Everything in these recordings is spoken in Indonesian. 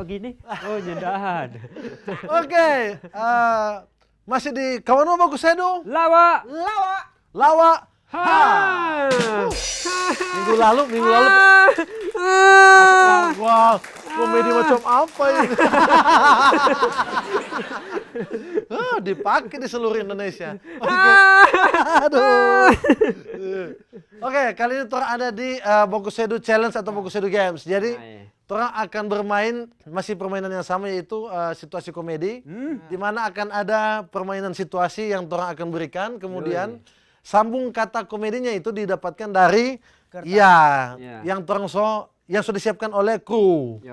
begini? Oh, ndak ada. Oke, masih di kawan mau bagus Edo. Lawa. Lawa. Ha. Minggu lalu. Wah, komedi macam apa ini? Dipakai di seluruh Indonesia. Oke. Aduh. Oke, kali ini Tora ada di Bokusedu Challenge atau Bokusedu Games. Jadi Tora akan bermain masih permainan yang sama, yaitu situasi komedi, di mana akan ada permainan situasi yang Tora akan berikan. Kemudian sambung kata komedinya itu didapatkan dari yang yang sudah disiapkan oleh kru.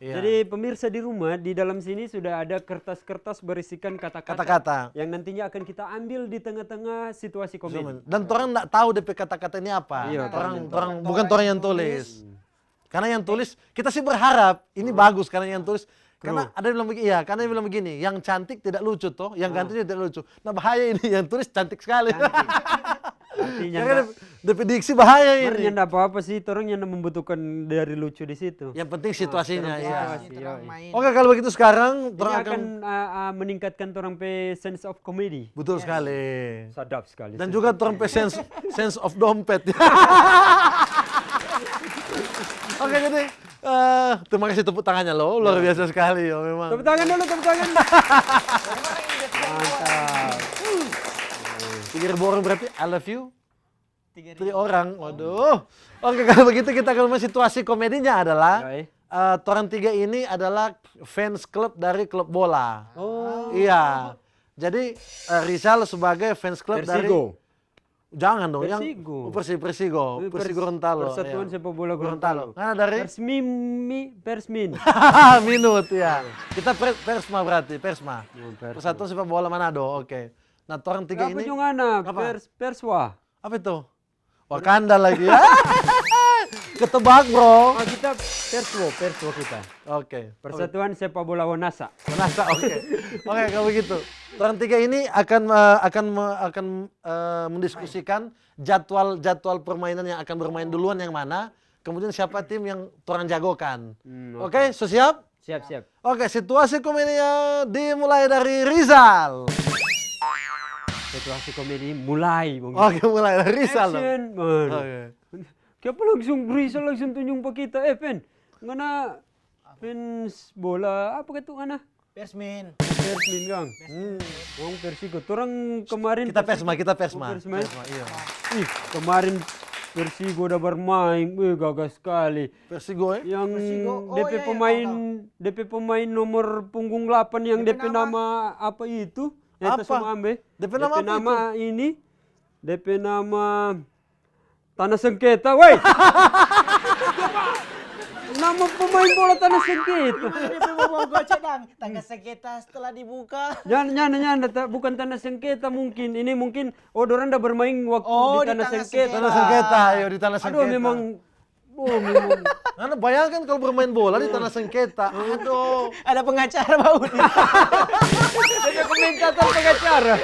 Jadi pemirsa di rumah, di dalam sini sudah ada kertas-kertas berisikan kata-kata yang nantinya akan kita ambil di tengah-tengah situasi komedi. Dan orang nggak tahu DP kata-kata ini apa. Orang bukan orang yang tulis. Karena yang tulis kita sih berharap ini bagus karena yang tulis. Karena ada yang bilang begini, karena yang bilang begini, yang cantik tidak lucu toh, yang ganteng tidak lucu. Nah bahaya ini, yang tulis cantik sekali. Artinya DP diksi bahaya ini. Enggak apa-apa sih, orang yang membutuhkan dari lucu di situ. Yang penting situasinya. Oke, kalau begitu sekarang ini akan meningkatkan orang pe sense of comedy. Betul sekali. Sadap sekali. Dan juga orang pe sense of dompet. Oke, jadi terima kasih tepuk tangannya loh, luar biasa sekali ya memang. Tepuk tangan dulu, tepuk tangan. Mantap. 3.000 orang berarti I love you? 3 orang, waduh. Oke, kalau begitu kita ke situasi komedinya adalah orang 3 ini adalah fans klub dari klub bola. Oh. Iya. Jadi Rizal sebagai fans klub dari jangan dong, Persigo. Persigo Gorontalo. Persatuan Sepak Bola Gorontalo. Karena dari Persmin. Minut ya. Kita Persma berarti, Persma. Persatuan Sepak Bola Manado, oke. Nah, orang 3 ini. Apa juga anak? Perswa. Apa itu? Wakanda lagi ya. Ketebak bro. Kita Perswo kita. Oke. Persatuan Sepak Bola Wanasa. Oke. Oke, kalau begitu. Orang 3 ini akan mendiskusikan jadwal permainan yang akan bermain duluan yang mana, kemudian siapa tim yang orang jagokan. Oke, so siap? Siap. Oke, situasi komedinya dimulai dari Rizal. Situasi komedi mulai. Oke, mulai dari Rizal. Action. Oke. Kenapa Rizal langsung tunjuk ke kita? Pen, ngana fans bola apa gitu ngana? Persmin Kang. Wong Persigo. Orang kemarin Kita Persma. Persma. Iya. Kemarin Persigo udah bermain, gagah sekali. Persigo Yang DP pemain nomor punggung 8 yang DP nama apa itu? Apa? DP nama ini. DP nama Tanah Sengketa, woi. Nama pemain bola Tanah Sengketa. Tanah Sengketa setelah dibuka. Jangan, bukan Tanah Sengketa mungkin. Ini mungkin dorang udah bermain waktu di Tanah Sengketa. Tanah Sengketa, ayo di Tanah Sengketa. Aduh, memang. Karena bayangkan kalau bermain bola di Tanah Sengketa. Aduh. Ada pengacara bau. Ada komentator pengacara.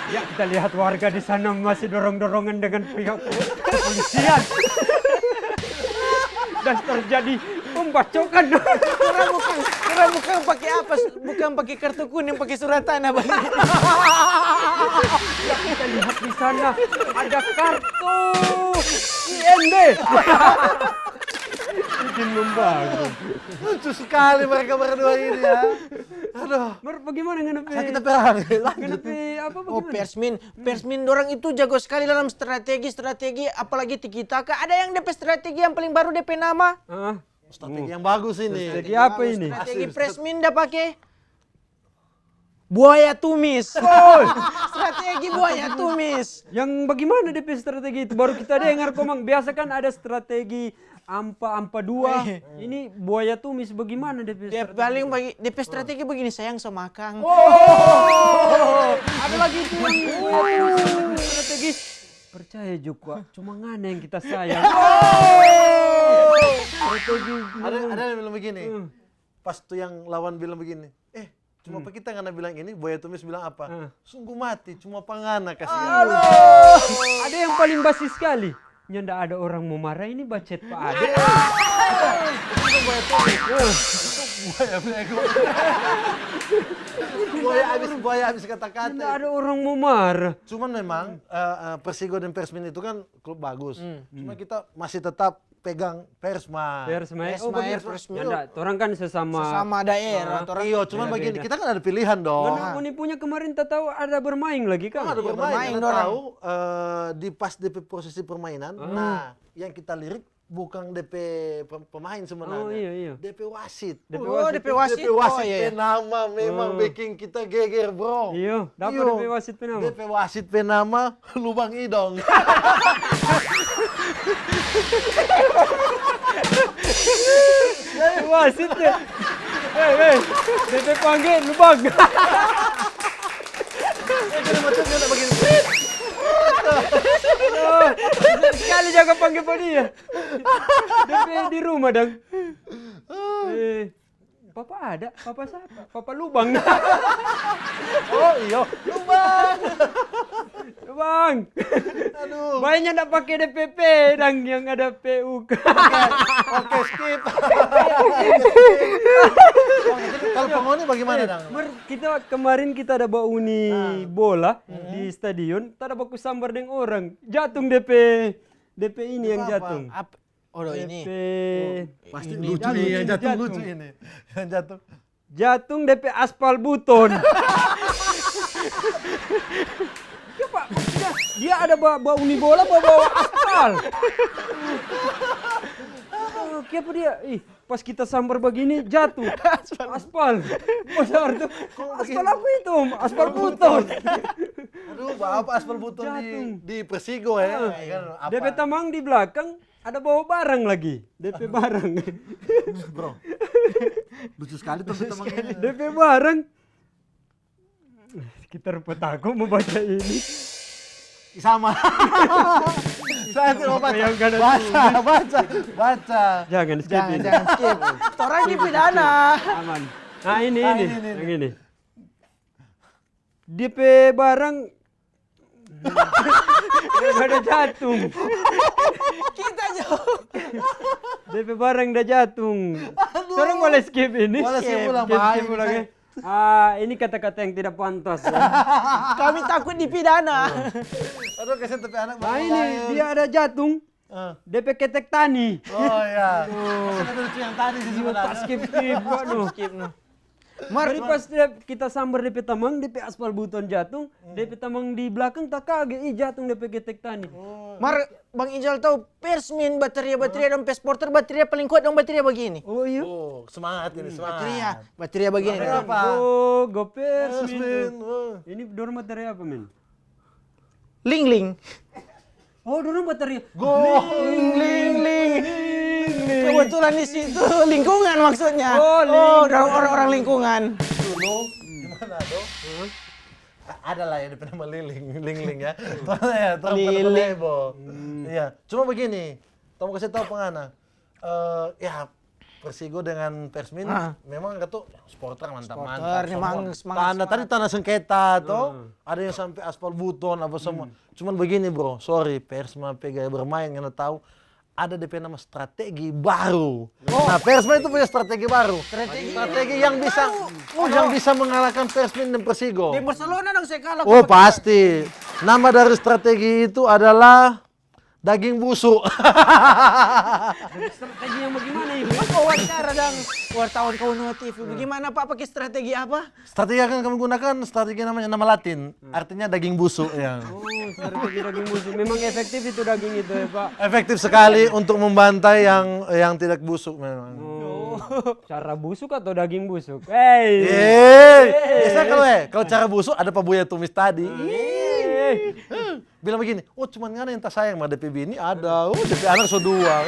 Ya, kita lihat warga di sana masih dorong-dorongan dengan pihak kepolisian. Dan terjadi pembacokan. Orang bukan pakai apa? Bukan pakai kartu kuning, pakai surat tanah. Ya, kita lihat di sana ada kartu IND. Izin membangun. Lucu sekali mereka berdua ini ya. Aduh. Bagaimana ngenepe? Kita perang. Ngenepe apa Oh, bagaimana? Persmin dorang itu jago sekali dalam strategi, apalagi tiki-taka. Ada yang DP strategi yang paling baru DP nama. Strategi yang bagus ini. Strategi apa ini? Strategi Persmin dah pakai buaya tumis. Strategi buaya tumis. Yang bagaimana DP strategi itu? Baru kita dengar komang. Biasa kan ada strategi ampa 2. Ini buaya tumis bagaimana DP Dia strategi? paling bagi DP strategi begini, sayang sama Kang. Ada lagi itu yang strategi. Percaya juga, cuma ngana yang kita sayang. Strategi. Ada yang bilang begini. Pas tuh yang lawan bilang begini. Cuma apa kita ngana bilang ini, buaya tumis bilang apa? Sungguh mati, cuma pangana kasihan. Ada yang paling basi sekali. Nggak ada orang mau marah, ini bacet Pak Ade. Buaya bego. Buaya habis kata-kata. Tidak ada orang mau marah. Cuman memang Persigo dan Persmin itu kan klub bagus. Cuma kita masih tetap pegang Persma. Persma. Persma, begitu. Persma. Ya, enggak, orang kan sesama daerah. Iya, cuman begini, kita kan ada pilihan dong. Mana punya kemarin tak tahu ada bermain lagi kan? Ada bermain, bermain kita dorang. tahu di pas DP posisi permainan. Nah, yang kita lirik bukan DP pemain sebenarnya. Oh, iya. DP wasit. DP Oh, DP wasit. DP wasit Oh, iya. penama memang bikin kita geger, bro. Iya, dapat Iyo. DP wasit penama. DP wasit penama lubang hidung. Wasit ya. Hei, DP panggil lubang. Jadi macam dia begini. Oh, sekali jaga panggil pak dia. DP di rumah dong. Papa ada, papa siapa? Papa lubang. Oh iya, lubang. Lubang. Aduh. Mainnya nggak pakai DPP dan yang ada PUK. Oke, skip. Kalau penghuni bagaimana, Dang? Kita kemarin kita ada bawa uni bola di stadion, tak ada baku sambar dengan orang. Jatuh DP ini yang apa? jatuh. Oh, ini. DP Pasti ini, lucu nih, yang jatuh jatuh. lucu ini. Yang jatuh. Jatuh DP aspal buton. Ya Pak, dia ada bawa uni bola bawa aspal. Oh, kenapa dia? Pas kita sambar begini jatuh aspal. Besar tuh. Aspal apa itu? Aspal buton. Aduh, apa aspal buton di Persigo ya? Kan, DP tamang di belakang ada bawa barang lagi. DP barang. Bro. Lucu sekali tuh teman ini. DP barang. Sekitar petaku mau baca ini. Sama. Saya tidak mau baca. Yang kanan Baca. Jangan skip ini. Jangan skip. Orang dipidana. Aman. Nah ini. ini. Yang ini. DP barang udah jatuh. Kita jauh. DP barang udah jatuh. Sekarang boleh skip ini. Boleh skip ulang, skip Pak. ulang ya. Ini kata-kata yang tidak pantas. Ya. Kami takut dipidana. Aduh, kasihan tapi anak. Nah ini dia ada jatuh. DP ketek tani. Oh iya. Kasihan ada lucu yang tadi sih sebenarnya. Pas skip. Waduh. Mari pas kita sambar DP tamang, DP aspal buton jatuh, DP tamang di belakang tak kaget, jatuh DP ketek tani. Mar, Bang Ijal tahu Persmin bateria dan Pesporter bateria paling kuat dong bateria begini. Oh iya. Oh, semangat ini, semangat. Bateria begini. Bateria apa? Go Persmin. Persmin. Oh. Ini dorong materi apa men? Ling. Oh dorong materi. Ling. Kebetulan di situ lingkungan maksudnya. Oh, orang-orang lingkungan. Dulu, gimana tuh? Ada lah yang pernah meliling ya. Liling. Iya, cuma begini. Kamu kasih tahu pengana. Ya Persigo dengan Persmin memang kata supporter mantap. memang Tanda tadi tanah sengketa tuh, ada yang sampai aspal buton apa semua. Cuman begini bro, sorry Persma gaya bermain karena tahu ada DP nama strategi baru. Nah, Persma itu punya strategi baru. Strategi yang bisa mengalahkan Persmin dan Persigo. Di Barcelona dong saya kalah. Oh, pasti. Nama dari strategi itu adalah daging busuk. Strategi yang bagaimana ini? Wawancara dong wartawan Kawan TV. Bagaimana Pak pakai strategi apa? Strategi yang akan kami gunakan strategi namanya nama Latin, artinya daging busuk ya. Oh, strategi daging busuk. Memang efektif itu daging itu ya Pak. Efektif sekali untuk membantai yang tidak busuk memang. Oh, cara busuk atau daging busuk? Hey. Biasanya kalau cara busuk ada Pak Buya tumis tadi. Bilang begini, oh cuman ngana yang tak sayang mah DP ini ada, oh DP anak so dua.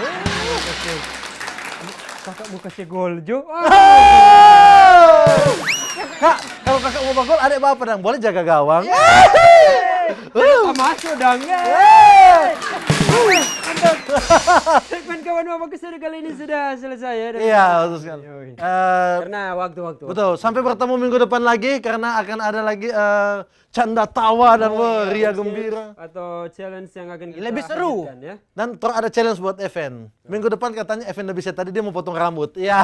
Kakak mau kasih gol Jo. Kak, kalau kakak mau gol adek bapak dang, boleh jaga gawang. Masuk dong. Mantap. Segmen kawan Wah Bagus Sedu kali ini sudah selesai ya. Iya, betul sekali. Karena waktu-waktu. Betul, sampai bertemu minggu depan lagi karena akan ada lagi canda tawa dan ria gembira. Atau challenge yang akan kita Lebih seru. hadirkan, ya. Dan ada challenge buat Evan. Minggu depan katanya Evan udah bisa tadi dia mau potong rambut. Iya.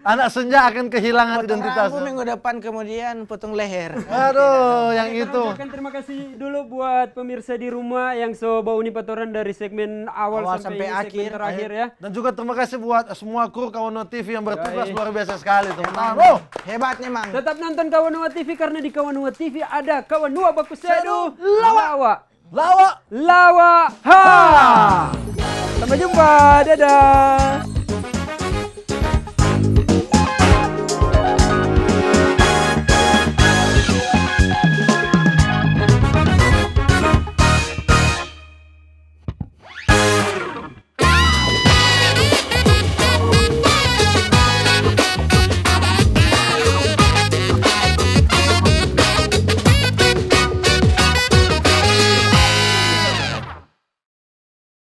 Anak senja akan kehilangan Potong rambut identitasnya. minggu depan kemudian potong leher. Aduh, yang Kita itu. ucapkan terima kasih dulu buat pemirsa di rumah yang so bau nih patoran dari segmen awal, Awal sampai sampai ini, segmen akhir. terakhir ya. Dan juga terima kasih buat semua kru Kawan TV yang bertugas Yoi. luar biasa sekali, teman-teman. Oh, hebat memang. Tetap nonton Kawan Wah TV karena di Kawan Wah TV ada Kawan Wah Bagus Sedu Lawa. Lawa. Lawa. Ha. Sampai jumpa. Dadah.